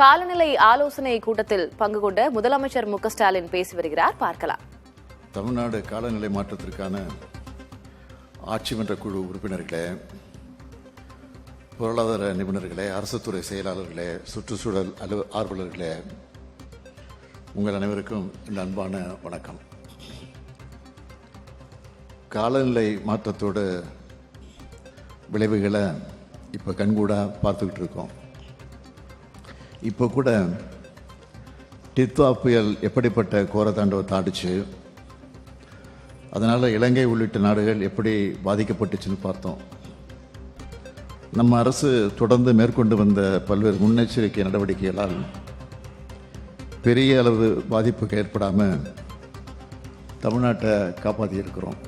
காலநிலை ஆலோசனை கூட்டத்தில் பங்கு கொண்ட முதலமைச்சர் மு க ஸ்டாலின் பேசி வருகிறார். பார்க்கலாம். தமிழ்நாடு காலநிலை மாற்றத்திற்கான ஆட்சி மன்ற குழு உறுப்பினர்களே, பொருளாதார நிபுணர்களே, அரசு துறை செயலாளர்களே, சுற்றுச்சூழல் ஆர்வலர்களே, உங்கள் அனைவருக்கும் இந்த அன்பான வணக்கம். காலநிலை மாற்றத்தோட விளைவுகளை இப்போ கண்கூடா பார்த்துக்கிட்டு இருக்கோம். இப்போ கூட டித்வா புயல் எப்படிப்பட்ட கோரத்தாண்டவத்தை ஆடிச்சு, அதனால் இலங்கை உள்ளிட்ட நாடுகள் எப்படி பாதிக்கப்பட்டுச்சுன்னு பார்த்தோம். நம்ம அரசு தொடர்ந்து மேற்கொண்டு வந்த பல்வேறு முன்னெச்சரிக்கை நடவடிக்கைகளால் பெரிய அளவு பாதிப்புக்கு ஏற்படாமல் தமிழ்நாட்டை காப்பாற்றியிருக்கிறோம்.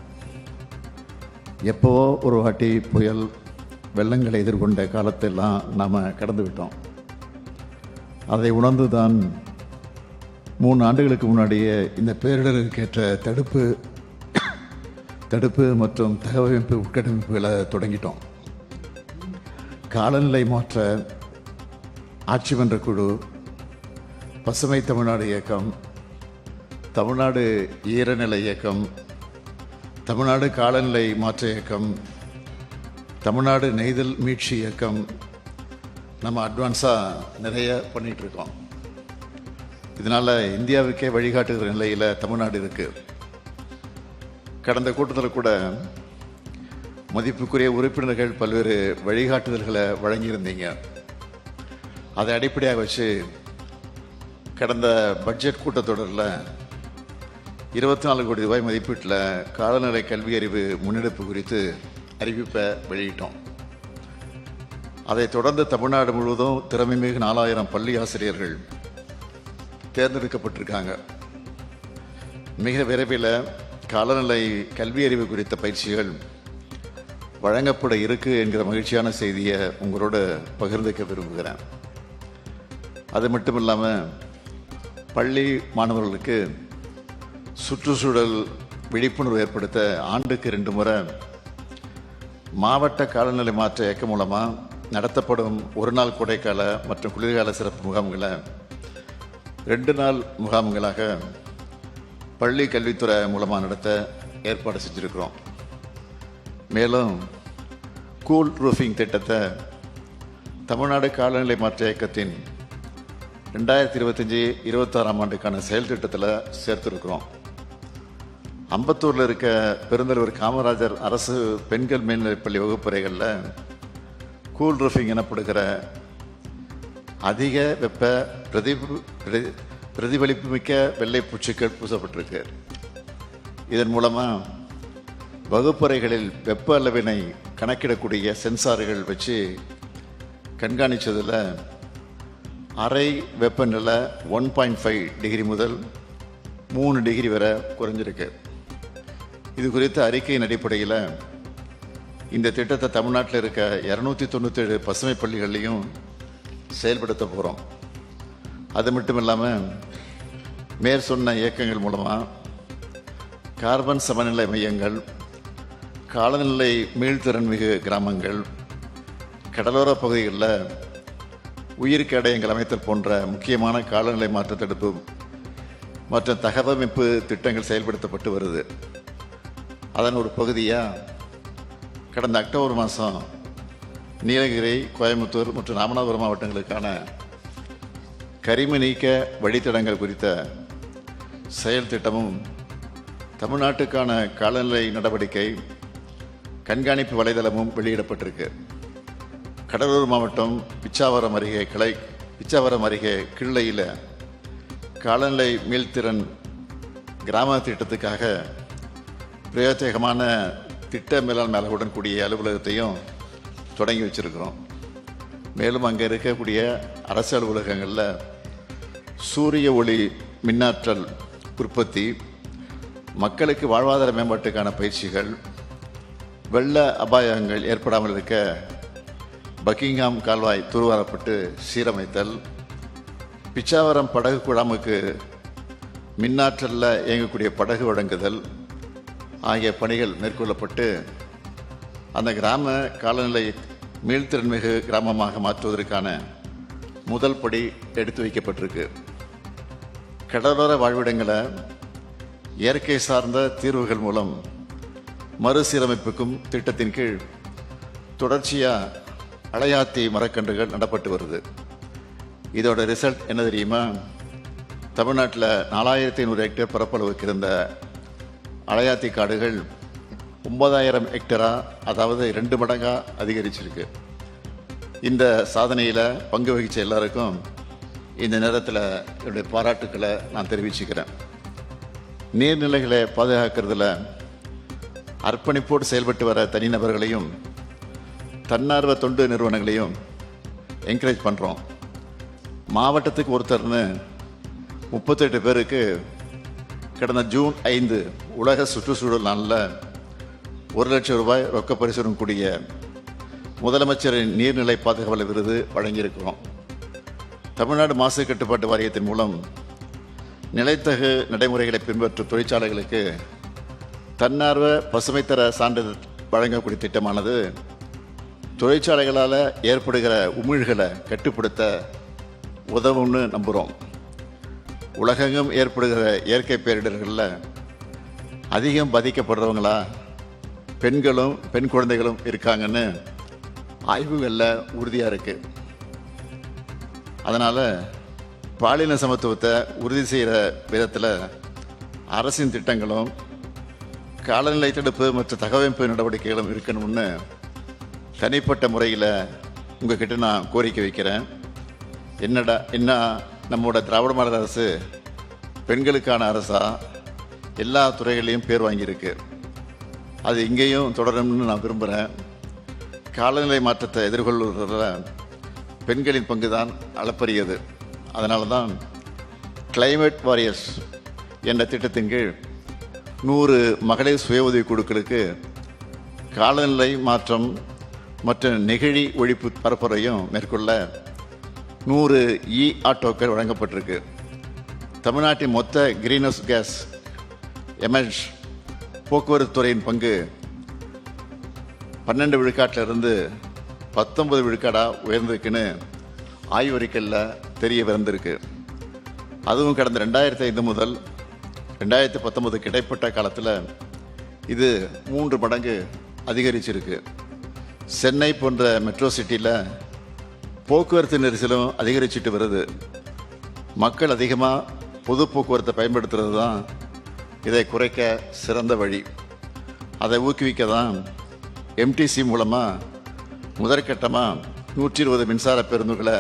எப்போவோ ஒரு வாட்டி புயல் வெள்ளங்களை எதிர்கொண்ட காலத்தெல்லாம் நாம் கடந்து விட்டோம். அதை உணர்ந்து தான் 3 ஆண்டுகளுக்கு முன்னாடியே இந்த பேரிடருக்கேற்ற தடுப்பு மற்றும் தகவமைப்பு உட்கட்டமைப்புகளை தொடங்கிட்டோம். காலநிலை மாற்ற ஆட்சி மன்ற குழு, பசுமை தமிழ்நாடு இயக்கம், தமிழ்நாடு ஈரநிலை இயக்கம், தமிழ்நாடு காலநிலை மாற்ற இயக்கம், தமிழ்நாடு நெய்தல் மீட்சி இயக்கம் நம்ம அட்வான்ஸாக நிறைய பண்ணிகிட்ருக்கோம். இதனால் இந்தியாவுக்கே வழிகாட்டுகிற நிலையில் தமிழ்நாடு இருக்குது. கடந்த கூட்டத்தில் கூட மதிப்புக்குரிய உறுப்பினர்கள் பல்வேறு வழிகாட்டுதல்களை வழங்கியிருந்தீங்க. அதை அடிப்படையாக வச்சு கடந்த பட்ஜெட் கூட்டத்தொடரில் 24 கோடி ரூபாய் மதிப்பீட்டில் காலநிலை கல்வி அறிவு முன்னெடுப்பு குறித்து அறிவிப்பை வெளியிட்டோம். அதைத் தொடர்ந்து தமிழ்நாடு முழுவதும் திறமைமிகு 4000 பள்ளி ஆசிரியர்கள் தேர்ந்தெடுக்கப்பட்டிருக்காங்க. மிக விரைவில் காலநிலை கல்வி அறிவு குறித்த பயிற்சிகள் வழங்கப்பட இருக்கு என்கிற மகிழ்ச்சியான செய்தியை உங்களோட பகிர்ந்துக்க விரும்புகிறேன். அது மட்டும் இல்லாமல் பள்ளி மாணவர்களுக்கு சுற்றுச்சூழல் விழிப்புணர்வு ஏற்படுத்த ஆண்டுக்கு 2 முறை மாவட்ட காலநிலை மாற்ற இயக்கம் மூலமாக நடத்தப்படும் 1 நாள் கோடைக்கால மற்றும் குளிர்கால சிறப்பு முகாம்களை 2 நாள் முகாம்களாக பள்ளி கல்வித்துறை மூலமாக நடத்த ஏற்பாடு செஞ்சுருக்கிறோம். மேலும் கூல் ரூஃபிங் திட்டத்தை தமிழ்நாடு காலநிலை மாற்ற இயக்கத்தின் 2025-26 ஆண்டுக்கான செயல் திட்டத்தில் சேர்த்துருக்கிறோம். அம்பத்தூரில் இருக்க பெருந்தலைவர் காமராஜர் அரசு பெண்கள் மேல்நிலைப்பள்ளி வகுப்பறைகளில் கூல் ரூஃபிங் எனப்படுகிற அதிக வெப்ப பிரதிபலிப்பு மிக்க வெள்ளை பூச்சிகள் பூசப்பட்டிருக்கு. இதன் மூலமாக வகுப்பறைகளில் வெப்ப அளவினை கணக்கிடக்கூடிய சென்சார்கள் வச்சு கண்காணித்ததில் அறை வெப்பநிலை 1.5 டிகிரி முதல் 3 டிகிரி வரை குறைஞ்சிருக்கு. இது குறித்த அறிக்கையின் அடிப்படையில் இந்த திட்டத்தை தமிழ்நாட்டில் இருக்க 297 பசுமை பள்ளிகள்லையும் செயல்படுத்த போகிறோம். அது மட்டும் இல்லாமல் மேற்சொன்ன இயக்கங்கள் மூலமாக கார்பன் சமநிலை மையங்கள், காலநிலை மீள்திறன் மிகு கிராமங்கள், கடலோர பகுதிகளில் உயிர் கேடயங்கள் அமைத்தல் போன்ற முக்கியமான காலநிலை மாற்ற தடுப்பு மற்றும் தகவமைப்பு திட்டங்கள் செயல்படுத்தப்பட்டு வருது. அதன் ஒரு பகுதியாக கடந்த அக்டோபர் மாதம் நீலகிரி, கோயம்புத்தூர் மற்றும் ராமநாதபுரம் மாவட்டங்களுக்கான கரிம நீக்க வழித்தடங்கள் குறித்த செயல் திட்டமும், தமிழ்நாட்டுக்கான காலநிலை நடவடிக்கை கண்காணிப்பு வலைதளமும் வெளியிடப்பட்டிருக்கு. கடலூர் மாவட்டம் பிச்சாவரம் அருகே கிள்ளையில் காலநிலை மீள்திறன் கிராம திட்டத்துக்காக பிரயோஜகமான திட்ட மேலாண்மையாளர்களுடன் கூடிய அலுவலகத்தையும் தொடங்கி வச்சிருக்கிறோம். மேலும் அங்கே இருக்கக்கூடிய அரசு அலுவலகங்களில் சூரிய ஒளி மின்னாற்றல் உற்பத்தி, மக்களுக்கு வாழ்வாதார மேம்பாட்டுக்கான பயிற்சிகள், வெள்ள அபாயங்கள் ஏற்படாமல் இருக்க பக்கிங்ஹாம் கால்வாய் தூர்வாரப்பட்டு சீரமைத்தல், பிச்சாவரம் படகு குழாமுக்கு மின்னாற்றலில் இயங்கக்கூடிய படகு வழங்குதல் ஆகிய பணிகள் மேற்கொள்ளப்பட்டு அந்த கிராம காலநிலை மீள்திறன்மிகு கிராமமாக மாற்றுவதற்கான முதல் படி எடுத்து வைக்கப்பட்டிருக்கு. கடலோர வாழ்விடங்களை இயற்கை சார்ந்த தீர்வுகள் மூலம் மறுசீரமைப்புக்கும் திட்டத்தின் கீழ் தொடர்ச்சியாக அலையாத்தி மரக்கன்றுகள் நடப்பட்டு வருது. இதோட ரிசல்ட் என்ன தெரியுமா? தமிழ்நாட்டில் 4500 ஹெக்டேர் பரப்பளவுக்கு இருந்த அலையாத்தி காடுகள் 9000 ஹெக்டரா, அதாவது 2 மடங்காக அதிகரிச்சிருக்கு. இந்த சாதனையில் பங்கு வகித்த எல்லாருக்கும் இந்த நேரத்தில் என்னுடைய பாராட்டுக்களை நான் தெரிவிச்சுக்கிறேன். நீர்நிலைகளை பாதுகாக்கிறதுல அர்ப்பணிப்போடு செயல்பட்டு வர தனிநபர்களையும் தன்னார்வ தொண்டு நிறுவனங்களையும் என்கரேஜ் பண்ணுறோம். மாவட்டத்துக்கு ஒருத்தர்னு 38 பேருக்கு கடந்த ஜூன் 5 உலக சுற்றுச்சூழல் நாளில் 1 லட்சம் ரூபாய் ரொக்க பரிசுடன் கூடிய முதலமைச்சரின் நீர்நிலை பாதுகாவலர் விருது வழங்கியிருக்கிறோம். தமிழ்நாடு மாசு கட்டுப்பாட்டு வாரியத்தின் மூலம் நிலைத்தகு நடைமுறைகளை பின்பற்றும் தொழிற்சாலைகளுக்கு தன்னார்வ பசுமைத்தர சான்றிதழ் வழங்கக்கூடிய திட்டமானது தொழிற்சாலைகளால் ஏற்படுகிற உமிழ்களை கட்டுப்படுத்த உதவும்னு நம்புகிறோம். உலகெங்கும் ஏற்படுகிற இயற்கை பேரிடர்களில் அதிகம் பாதிக்கப்படுறவங்களா பெண்களும் பெண் குழந்தைகளும் இருக்காங்கன்னு ஆய்வுகளில் உறுதியாக இருக்குது. அதனால் பாலின சமத்துவத்தை உறுதி செய்கிற விதத்தில் அரசின் திட்டங்களும் காலநிலை தடுப்பு மற்றும் தகவமைப்பு நடவடிக்கைகளும் இருக்கணும்னு தனிப்பட்ட முறையில் உங்ககிட்ட நான் கோரிக்கை வைக்கிறேன். என்ன நம்மளோட திராவிட மாடல் அரசு பெண்களுக்கான அரசா எல்லா துறைகளையும் பேர் வாங்கியிருக்கு. அது இங்கேயும் தொடரும்னு நான் விரும்புகிறேன். காலநிலை மாற்றத்தை எதிர்கொள்வதில் பெண்களின் பங்கு தான் அளப்பரியது. அதனால தான் கிளைமேட் வாரியர்ஸ் என்ற திட்டத்தின் கீழ் 100 மகளிர் சுய உதவி குழுக்களுக்கு காலநிலை மாற்றம் மற்றும் நெகிழி ஒழிப்பு பரப்புரையும் மேற்கொள்ள 100 ஆட்டோக்கள் வழங்கப்பட்டிருக்கு. தமிழ்நாட்டின் மொத்த கிரீன்ஹவுஸ் கேஸ் எமிஷன் போக்குவரத்து துறையின் பங்கு 12 விழுக்காட்டிலிருந்து 19 விழுக்காடாக உயர்ந்திருக்குன்னு ஆய்வறிக்கையில் தெரிய வந்திருக்கு. அதுவும் கடந்த 2005 முதல் 2019 இடைப்பட்ட காலத்தில் இது 3 மடங்கு அதிகரிச்சிருக்கு. சென்னை போன்ற மெட்ரோ சிட்டியில் போக்குவரத்து நெரிசலும் அதிகரிச்சுட்டு வருது. மக்கள் அதிகமாக பொது போக்குவரத்தை பயன்படுத்துறது தான் இதை குறைக்க சிறந்த வழி. அதை ஊக்குவிக்க தான் எம்டிசி மூலமாக முதற்கட்டமாக 120 மின்சார பேருந்துகளை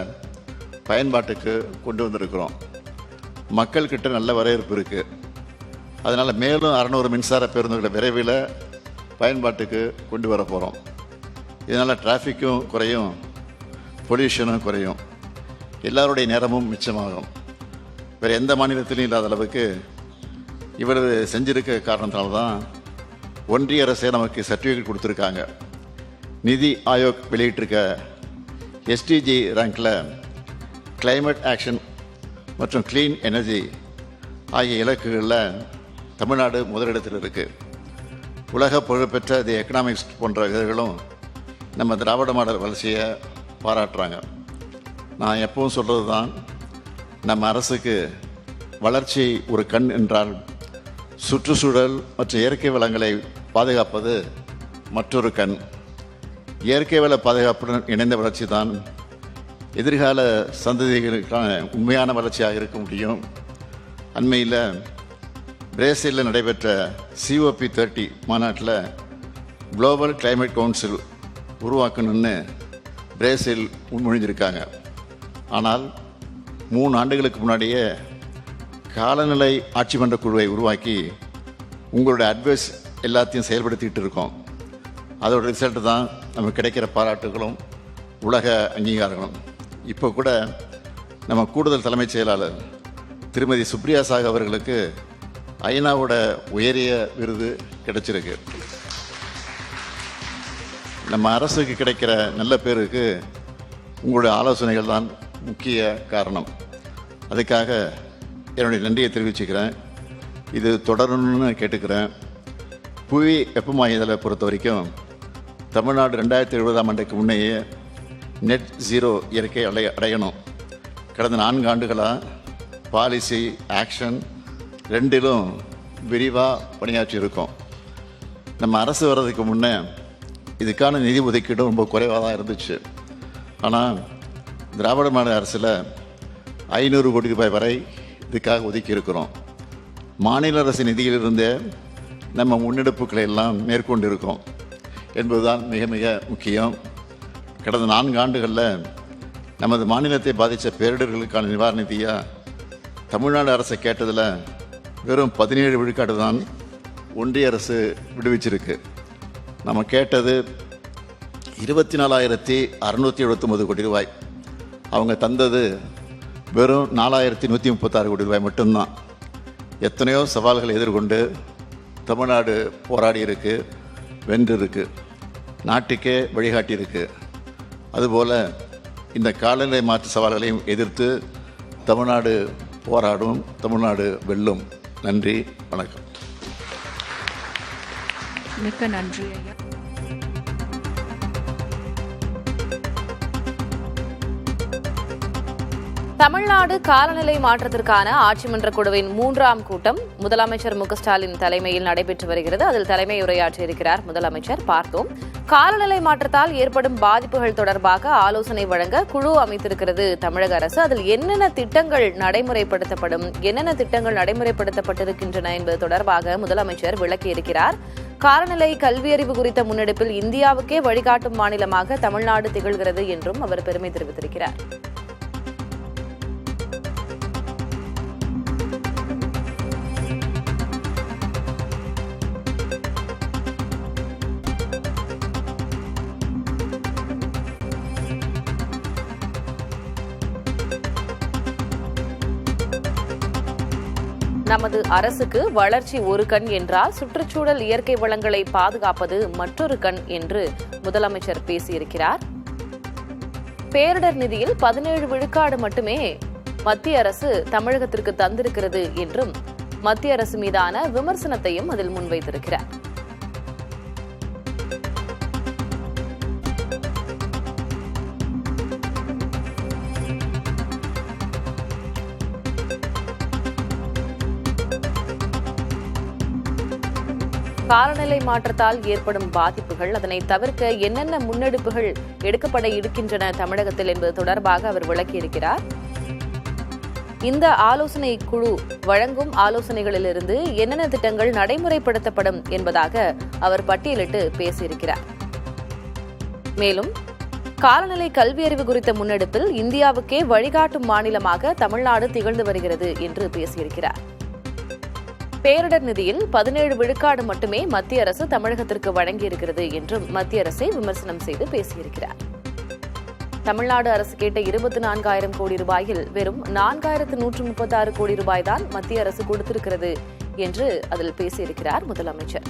பயன்பாட்டுக்கு கொண்டு வந்திருக்கிறோம். மக்கள்கிட்ட நல்ல வரவேற்பு இருக்குது. அதனால் மேலும் 600 மின்சார பேருந்துகளை விரைவில் பயன்பாட்டுக்கு கொண்டு வர போகிறோம். இதனால் டிராஃபிக்கும் குறையும், பொல்யூஷனும் குறையும், எல்லாருடைய நேரமும் மிச்சமாகும். வேறு எந்த மாநிலத்திலையும் இல்லாத அளவுக்கு இவ்வளவு செஞ்சிருக்க காரணத்தினால்தான் ஒன்றிய அரசே நமக்கு சர்டிஃபிகேட் கொடுத்துருக்காங்க. நிதி ஆயோக் வெளியிட்டிருக்க எஸ்டிஜி ரேங்கில் கிளைமேட் ஆக்ஷன் மற்றும் க்ளீன் எனர்ஜி ஆகிய இலக்குகளில் தமிழ்நாடு முதலிடத்தில் இருக்குது. உலக புகழ்பெற்ற தி எக்கனாமிக்ஸ் போன்ற இதழ்களும் நம்ம திராவிட மாடல் வளர்ச்சியை பாராட்டுறாங்க. நான் எப்பவும் சொல்கிறது தான், நம்ம அரசுக்கு வளர்ச்சி ஒரு கண் என்றால் சுற்றுச்சூழல் மற்றும் இயற்கை வளங்களை பாதுகாப்பது மற்றொரு கண். இயற்கை வள பாதுகாப்புடன் இணைந்த வளர்ச்சி தான் எதிர்கால சந்ததிகளுக்கான உண்மையான வளர்ச்சியாக இருக்க முடியும். அண்மையில் பிரேசிலில் நடைபெற்ற COP30 மாநாட்டில் குளோபல் கிளைமேட் கவுன்சில் உருவாக்கணும்னு பிரேசில் முன்மொழிஞ்சிருக்காங்க. ஆனால் 3 ஆண்டுகளுக்கு முன்னாடியே காலநிலை ஆட்சி மன்ற குழுவை உருவாக்கி உங்களுடைய அட்வைஸ் எல்லாத்தையும் செயல்படுத்திக்கிட்டு இருக்கோம். அதோட ரிசல்ட் தான் நமக்கு கிடைக்கிற பாராட்டுகளும் உலக அங்கீகாரங்களும். இப்போ கூட நம்ம கூடுதல் தலைமைச் செயலாளர் திருமதி சுப்ரியா சாக் அவர்களுக்கு ஐநாவோட உயரிய விருது கிடைச்சிருக்கு. நம்ம அரசுக்கு கிடைக்கிற நல்ல பேருக்கு உங்களுடைய ஆலோசனைகள் தான் முக்கிய காரணம். அதுக்காக என்னுடைய நன்றியை தெரிவிச்சுக்கிறேன். இது தொடரணும்னு கேட்டுக்கிறேன். புவி வெப்பமாயுதலை பொறுத்த வரைக்கும் தமிழ்நாடு 2070 ஆண்டுக்கு முன்னையே நெட் ஜீரோ இயற்கை அடையணும். கடந்த 4 ஆண்டுகளாக பாலிசி ஆக்ஷன் ரெண்டிலும் விரிவாக பணியாற்றி இருக்கோம். நம்ம அரசு வர்றதுக்கு முன்னே இதுக்கான நிதி ஒதுக்கீடும் ரொம்ப குறைவாக தான் இருந்துச்சு. ஆனால் திராவிட மாடல் அரசில் 500 கோடி ரூபாய் வரை இதுக்காக ஒதுக்கி இருக்கிறோம். மாநில அரசு நிதியிலிருந்தே நம்ம முன்னெடுப்புகளை எல்லாம் மேற்கொண்டு இருக்கோம் என்பதுதான் மிக மிக முக்கியம். கடந்த 4 ஆண்டுகளில் நமது மாநிலத்தை பாதித்த பேரிடர்களுக்கான நிவாரண நிதியாக தமிழ்நாடு அரசை கேட்டதில் வெறும் 17 விழுக்காடு தான் ஒன்றிய அரசு விடுவிச்சிருக்கு. நம்ம கேட்டது 24,679 கோடி ரூபாய். அவங்க தந்தது வெறும் 4,136 கோடி ரூபாய் மட்டும்தான். எத்தனையோ சவால்களை எதிர்கொண்டு தமிழ்நாடு போராடி இருக்கு, வென்று இருக்கு, நாட்டுக்கே வழிகாட்டி இருக்கு. அதுபோல் இந்த காலநிலை மாற்ற சவால்களையும் எதிர்த்து தமிழ்நாடு போராடும், தமிழ்நாடு வெல்லும். நன்றி, வணக்கம். மிக்க நன்றி ஐயா. தமிழ்நாடு காலநிலை மாற்றத்திற்கான ஆட்சி மன்ற குழுவின் 3ஆம் கூட்டம் முதலமைச்சர் ஸ்டாலின் தலைமையில் நடைபெற்று வருகிறது. அதில் தலைமை உரையாற்றியிருக்கிறார் முதலமைச்சர். பார்த்தோம், காலநிலை மாற்றத்தால் ஏற்படும் பாதிப்புகள் தொடர்பாக ஆலோசனை வழங்க குழு அமைத்திருக்கிறது தமிழக அரசு. அதில் என்னென்ன திட்டங்கள் நடைமுறைப்படுத்தப்பட்டிருக்கின்றன என்பது தொடர்பாக முதலமைச்சர் விளக்கியிருக்கிறார். காலநிலை கல்வியறிவு குறித்த முன்னெடுப்பில் இந்தியாவுக்கே வழிகாட்டும் மாநிலமாக தமிழ்நாடு திகழ்கிறது என்றும் அவர் பெருமை தெரிவித்திருக்கிறார். நமது அரசுக்கு வளர்ச்சி ஒரு கண் என்றால் சுற்றுச்சூழல் இயற்கை வளங்களை பாதுகாப்பது மற்றொரு கண் என்று முதலமைச்சர் பேசியிருக்கிறார். பேரிடர் நிதியில் 17 விழுக்காடு மட்டுமே மத்திய அரசு தமிழகத்திற்கு தந்திருக்கிறது என்றும் மத்திய அரசு மீதான விமர்சனத்தையும் அதில் முன்வைத்திருக்கிறார். காலநிலை மாற்றத்தால் ஏற்படும் பாதிப்புகள், அதனை தவிர்க்க என்னென்ன முன்னெடுப்புகள் எடுக்கப்பட இருக்கின்றன தமிழகத்தில் என்பது தொடர்பாக அவர் விளக்கியிருக்கிறார். இந்த ஆலோசனை குழு வழங்கும் ஆலோசனைகளிலிருந்து என்னென்ன திட்டங்கள் நடைமுறைப்படுத்தப்படும் என்பதாக அவர் பட்டியலிட்டு பேசியிருக்கிறார். மேலும் காலநிலை கல்வியறிவு குறித்த முன்னெடுப்பில் இந்தியாவுக்கே வழிகாட்டும் மாநிலமாக தமிழ்நாடு திகழ்ந்து வருகிறது என்று பேசியிருக்கிறார். பேரிடர் நிதியில் 17 விழுக்காடு மட்டுமே மத்திய அரசு தமிழகத்திற்கு வழங்கியிருக்கிறது என்றும் மத்திய அரசை விமர்சனம் செய்து பேசியிருக்கிறார். தமிழ்நாடு அரசு கேட்ட 24,000 கோடி ரூபாயில் வெறும் 4,136 கோடி ரூபாய் தான் மத்திய அரசு கொடுத்திருக்கிறது என்று அதில் பேசியிருக்கிறார் முதலமைச்சர்.